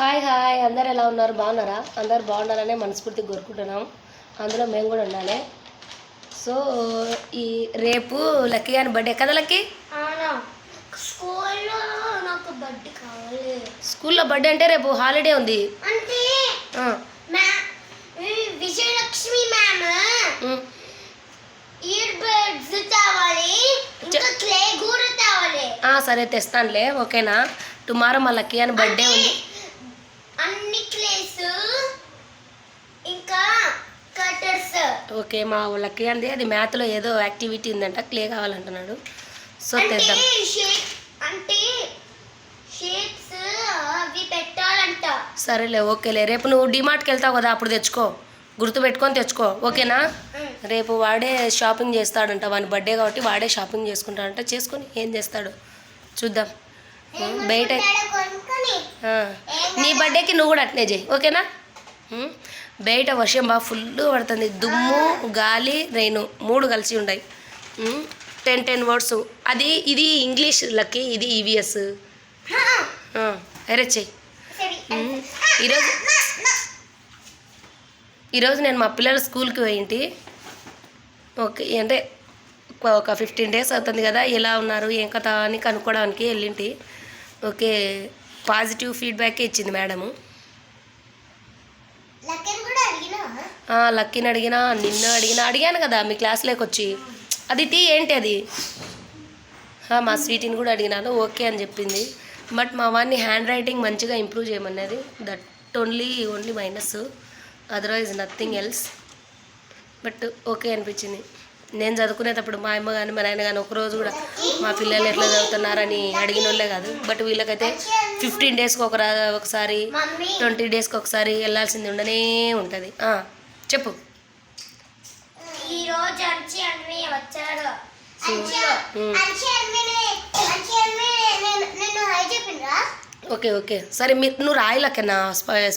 Hi hi అందరు ఎలా ఉన్నారు? బాగున్నారా? అందరు బాగుండాలనే మనస్ఫూర్తిగా కోరుకుంటున్నాం. అందులో మేము కూడా ఉండాలి. సో ఈ రేపు లక్కీ అని బర్త్డే కదా? లక్కీ స్కూల్లో బర్త్డే అంటే రేపు హాలిడే ఉంది. విజయలక్ష్మి మ్యామ్ ఇయర్ బడ్స్ తేవాలి, ఇంకా క్లే కూడా తేవాలి. సరే తెస్తానులే, ఓకేనా? టుమారో మా లక్కీ అని బర్త్డే ఉంది. అన్ని క్లేస్ ఇంకా కటర్స్. ఓకే, మా లక్కీ అంది అది మ్యాథ్లో ఏదో యాక్టివిటీ ఉందంట, క్లే కావాలంటున్నాడు. సో తెద్దాం. అంటే షేప్స్ అవి పెట్టాలంట. సరేలే, ఓకేలే. రేపు నువ్వు డిమార్ట్కి వెళ్తావు కదా, అప్పుడు తెచ్చుకో, గుర్తుపెట్టుకొని తెచ్చుకో, ఓకేనా? రేపు వాడే షాపింగ్ చేస్తాడంట, వాని బర్త్డే కాబట్టి వాడే షాపింగ్ చేసుకుంటాడంట. చేసుకొని ఏం చేస్తాడు చూద్దాం. బయట నీ బర్త్డేకి నువ్వు కూడా అట్నే చేయి, ఓకేనా? బయట వర్షం బాగా ఫుల్గా పడుతుంది. దుమ్ము, గాలి, రెయిన్ మూడు కలిసి ఉన్నాయి. 10 వర్డ్స్. ఇది ఇంగ్లీష్ లక్కీ, ఇది ఈవీఎస్. అరే చెయ్యి. ఈరోజు నేను మా పిల్లల స్కూల్కి పోయింటి. ఓకే, అంటే ఒక 15 days అవుతుంది కదా, ఎలా ఉన్నారు ఏం కథ అని కనుక్కోవడానికి వెళ్ళింటి. ఓకే, పాజిటివ్ ఫీడ్బ్యాకే ఇచ్చింది మేడము. లక్కీని అడిగినా, నిన్ను అడిగాను కదా మీ క్లాస్లోకి వచ్చి. అది ఏంటి అది? మా స్వీటీని కూడా అడిగినాను, ఓకే అని చెప్పింది. బట్ మా వాడిని హ్యాండ్ రైటింగ్ మంచిగా ఇంప్రూవ్ చేయమన్నది. That only minus, otherwise nothing else. But okay అనిపించింది. నేను చదువుకునేటప్పుడు మా అమ్మ కానీ మా నాయన కానీ ఒకరోజు కూడా మా పిల్లలు ఎట్లా చదువుతున్నారని అడిగిన వాళ్ళే కాదు. బట్ వీళ్ళకైతే 15 daysకి ఒకసారి 20 daysకి ఒకసారి వెళ్ళాల్సింది ఉండనే ఉంటుంది. చెప్పు. ఓకే ఓకే సరే, నువ్వు రాయలక్కన్నా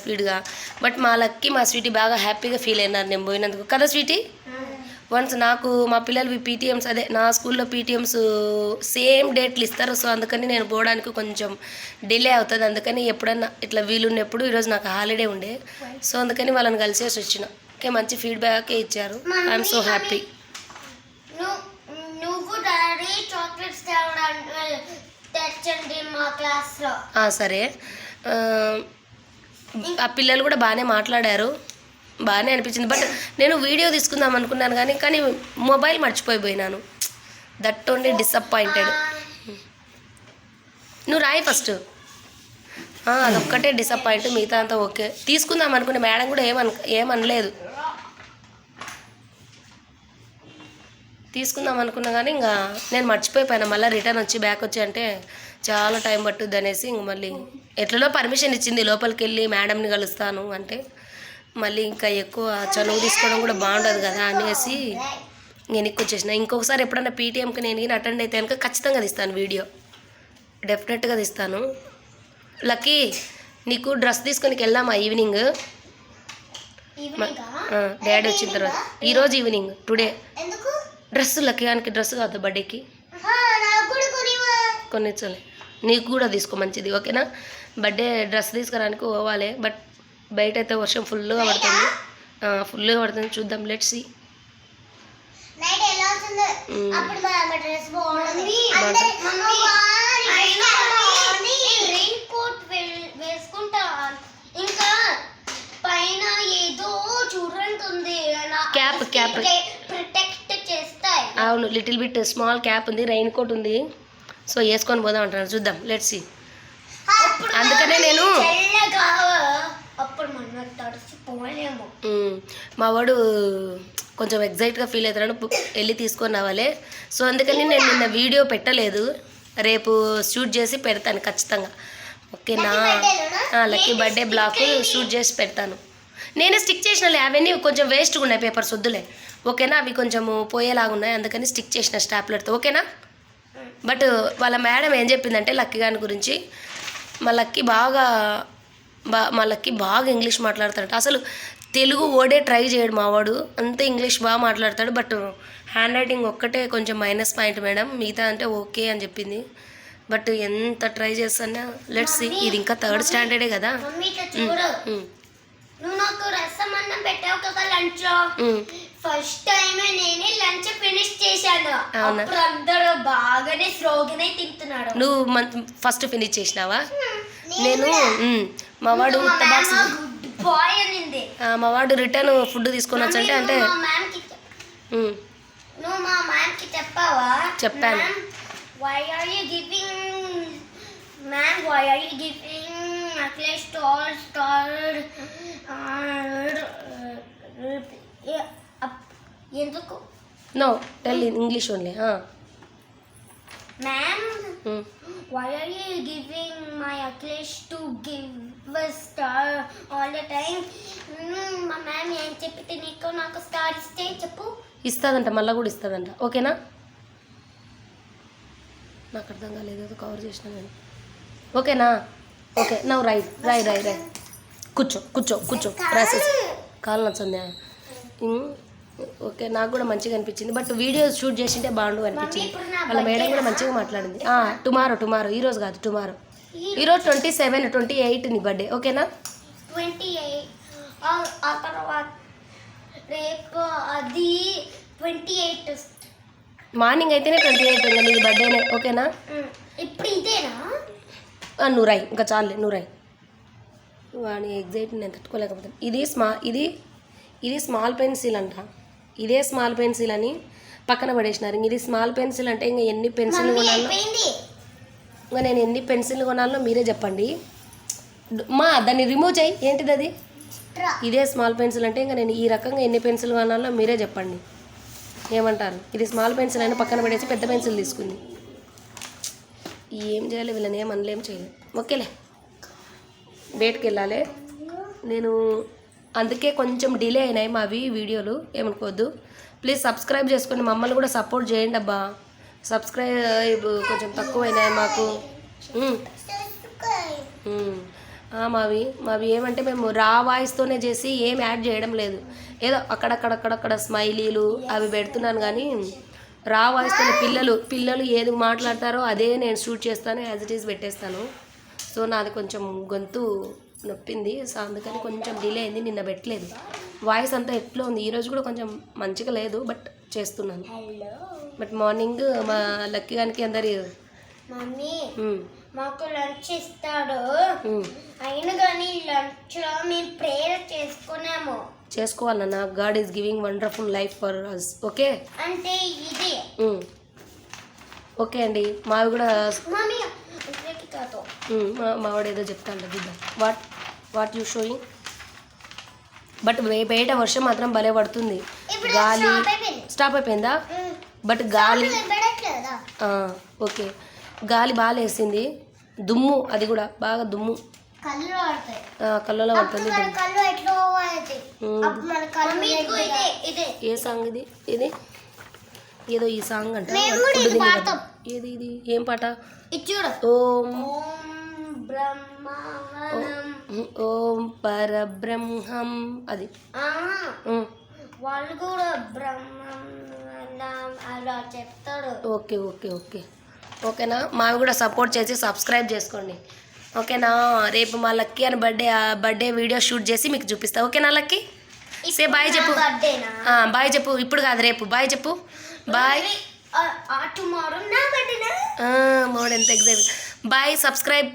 స్పీడ్గా. బట్ మా లక్కీ మా స్వీటీ బాగా హ్యాపీగా ఫీల్ అయినారు నేను పోయినందుకు కదా స్వీటీ. వన్స్ నాకు మా పిల్లలవి పీటీఎమ్స్, అదే నా స్కూల్లో పీటీఎమ్స్ సేమ్ డేట్లు ఇస్తారు. సో అందుకని నేను పోవడానికి కొంచెం డిలే అవుతుంది. అందుకని ఎప్పుడన్నా ఇట్లా వీలున్నప్పుడు, ఈరోజు నాకు హాలిడే ఉండే, సో అందుకని వాళ్ళని కలిసేసి వచ్చిన. ఓకే, మంచి ఫీడ్బ్యాకే ఇచ్చారు. I'm so happy. సరే, ఆ పిల్లలు కూడా బాగానే మాట్లాడారు, బాగానే అనిపించింది. బట్ నేను వీడియో తీసుకుందాం అనుకున్నాను కానీ మొబైల్ మర్చిపోయినాను. That only disappointed. నువ్వు రాయి ఫస్ట్. అదొక్కటే డిసప్పాయింట్, మిగతా అంతా ఓకే. తీసుకుందాం అనుకునే మేడం కూడా ఏమనలేదు. తీసుకుందాం అనుకున్నా కానీ ఇంకా నేను మర్చిపోయిపోయాను. మళ్ళీ రిటర్న్ వచ్చి బ్యాక్ వచ్చి అంటే చాలా టైం పట్టుద్ది అనేసి ఇంక మళ్ళీ ఎట్లలో పర్మిషన్ ఇచ్చింది లోపలికి వెళ్ళి మేడంని కలుస్తాను అంటే. మళ్ళీ ఇంకా ఎక్కువ చనువు తీసుకోవడం కూడా బాగుండదు కదా అనేసి నేను ఎక్కువ వచ్చేసిన. ఇంకొకసారి ఎప్పుడన్నా పీటీఎంకి నేను అటెండ్ అయితే కనుక ఖచ్చితంగా తీస్తాను వీడియో, డెఫినెట్గా తీస్తాను. లక్కీ, నీకు డ్రెస్ తీసుకొని వెళ్దామా ఈవినింగ్? డాడీ వచ్చిన తర్వాత ఈరోజు ఈవినింగ్, టుడే. డ్రెస్ లక్కీయానికి డ్రెస్ కాదు, బర్త్డేకి కొనిచ్చలే. నీకు కూడా తీసుకో, మంచిది, ఓకేనా? బర్త్డే డ్రెస్ తీసుకురానికి పోవాలి. బట్ బయట అయితే వర్షం ఫుల్గా పడుతుంది. చూద్దాం, లెట్స్ సీ. క్యాప్ అవును, లిటిల్ బిట్ స్మాల్ క్యాప్ ఉంది, రెయిన్ కోట్ ఉంది. సో వేసుకొని పోదాం అంటున్నారు, చూద్దాం, లెట్స్ సీ. అందుకనే నేను మా వాడు కొంచెం ఎగ్జైట్గా ఫీల్ అవుతున్నాడు, వెళ్ళి తీసుకొని రావాలి. సో అందుకని నేను నిన్న వీడియో పెట్టలేదు, రేపు షూట్ చేసి పెడతాను ఖచ్చితంగా, ఓకేనా? లక్కీ బర్త్డే బ్లాగ్ షూట్ చేసి పెడతాను. నేనే స్టిక్ చేసినలే, అవన్నీ కొంచెం వేస్ట్గా ఉన్నాయి పేపర్స్, వద్దులే, ఓకేనా? అవి కొంచెము పోయేలాగా ఉన్నాయి, అందుకని స్టిక్ చేసిన స్టాప్లర్తో, ఓకేనా? బట్ వాళ్ళ మేడం ఏం చెప్పిందంటే లక్కీ గారి గురించి, మా లక్కీ బాగా ఇంగ్లీష్ మాట్లాడతాడు. అసలు తెలుగు వర్డే ట్రై చేయడు మావాడు, అంతే ఇంగ్లీష్ బాగా మాట్లాడతాడు. బట్ హ్యాండ్ రైటింగ్ ఒక్కటే కొంచెం మైనస్ పాయింట్ మేడం, మిగతా అంటే ఓకే అని చెప్పింది. బట్ ఎంత ట్రై చేస్తానా లెట్స్ సీ. ఇది ఇంకా థర్డ్ స్టాండర్డే కదా. మమ్మీ ఇట్లా చూడు, నువ్వు నాకు రసం అన్నం పెట్టావు కదా లంచ్ లో. ఫస్ట్ టైం నేనే లంచ్ ఫినిష్ చేశాను. అవునా? అప్పుడు అందరూ బాగానే స్లోగానే తింటున్నాడు. నువ్వు ఫస్ట్ ఫినిష్ చేసినావా? నేను మా వాడు బాక్స్ బాయ్ అనింది. మా వాడు రిటర్న్ ఫుడ్ తీసుకొని వచ్చంటే అంటే నువ్వు మా మ్యామ్ కి చెప్పావా? చెప్పాను. Why are you giving, ma'am? Why are you giving necklace to all starred? ఎందుకు? No tell in English only. Ma'am, why are you giving my necklace to give a star all the time? మా ma'am ఏం చెప్పితే నీకు నాకు star ఇస్తే చెప్పు. ఇస్తుందంట, మళ్ళీ కూడా ఇస్తుందంట. ఓకేనా? నాకు అర్థం కాలేదు, ఏదో కవర్ చేసినా నేను. ఓకేనా? ఓకే నవ్వు రాయి కూర్చో రాసేసి కాలు నచ్చిందా? ఓకే, నాకు కూడా మంచిగా అనిపించింది. బట్ వీడియో షూట్ చేసింటే బాగుండు అనిపించింది. వాళ్ళ మేడం కూడా మంచిగా మాట్లాడింది. టుమారో ఈరోజు కాదు, టుమారో. ఈరోజు 27, 28 నీ బర్త్డే. ఓకేనా? 28 ఆ తర్వాత రేపు అది 28 మార్నింగ్ అయితేనే 28 ఇంకా నీది బర్త్డేనే. ఓకేనా? ఇప్పుడు ఇదేనా? నువ్వు రాయి, ఇంకా చాలులే, నువ్వు రాయి. వాడి ఎగ్జైట్ నేను తట్టుకోలేకపోతాను. ఇది స్మాల్ పెన్సిల్ అంట. ఇదే స్మాల్ పెన్సిల్ అని పక్కన పడేసినారు. ఇది స్మాల్ పెన్సిల్ అంటే ఇంకా ఎన్ని పెన్సిల్ కొనాలో, ఇంకా నేను ఎన్ని పెన్సిల్ కొనాలో మీరే చెప్పండి. దాన్ని రిమూవ్ చేయి. ఏంటిది అది? ఇదే స్మాల్ పెన్సిల్ అంటే ఇంకా నేను ఈ రకంగా ఎన్ని పెన్సిల్ కొనాలో మీరే చెప్పండి. ఏమంటారు? ఇది స్మాల్ పెన్సిల్ అయినా పక్కన పడేసి పెద్ద పెన్సిల్ తీసుకుంది. ఏం చేయాలి వీళ్ళని? ఏం అనలేం చేయలేదు. ఓకేలే, బయటకు వెళ్ళాలి నేను. అందుకే కొంచెం డిలే అయినాయి మావి వీడియోలు, ఏమనుకోవద్దు. ప్లీజ్ సబ్స్క్రైబ్ చేసుకోండి, మమ్మల్ని కూడా సపోర్ట్ చేయండి అబ్బా. సబ్స్క్రైబ్ కొంచెం తక్కువైనాయి మాకు. మావి ఏమంటే మేము రా వాయిస్తోనే చేసి ఏం యాడ్ చేయడం లేదు. ఏదో అక్కడక్కడ స్మైలీలు అవి పెడుతున్నాను కానీ రా వాయిస్తోనే పిల్లలు ఏది మాట్లాడతారో అదే నేను షూట్ చేస్తాను, యాజ్ ఇట్ ఈజ్ పెట్టేస్తాను. సో నాది కొంచెం గొంతు నొప్పింది, సో అందుకని కొంచెం డిలే అయింది. నిన్న పెట్టలేదు. వాయిస్ అంతా ఎట్లా ఉంది, ఈరోజు కూడా కొంచెం మంచిగా లేదు, బట్ చేస్తున్నాను. బట్ మార్నింగ్ మా లక్కీ గానికి అందరి మమ్మీ మాకు లంచ్ ఇస్తాడు, అయినా కానీ లంచ్లో మేము ప్రేయర్ చేసుకున్నాము. చేసుకోవాలన్నా. God is giving wonderful life for us. Okay అంటే ఇది ఓకే అండి. మావి కూడా మమ్మీ మావాడు ఏదో చెప్తాను బిడ్డ. What you showing? బట్ బయట వర్షం మాత్రం భలే పడుతుంది. గాలి స్టాప్ అయిపోయిందా? బట్ గాలి ఓకే, గాలి బాగా వేసింది. దుమ్ము, అది కూడా బాగా దుమ్ము కళ్ళలో పడుతుంది. ఏ సాంగ్ ఇది? ఏదో ఈ సాంగ్ అంట. ఇది ఏం పాట? ఓం పరబ్రహ్మం, అది. వాళ్ళు కూడా బ్రహ్మం అలా చెప్తాడు. ఓకే ఓకేనా? మావి కూడా సపోర్ట్ చేసి సబ్స్క్రైబ్ చేసుకోండి. ఓకేనా? రేపు మా లక్కీ అని బర్త్డే వీడియో షూట్ చేసి మీకు చూపిస్తా. ఓకేనా లక్కీ? సే బాయ్ చెప్పు. బాయ్ చెప్పు. ఇప్పుడు కాదు, రేపు బాయ్ చెప్పు. బాయ్. టుమారో నా బర్త్డేనా? మోడ్ ఎంత ఎగ్జైట్. బాయ్. సబ్స్క్రైబ్.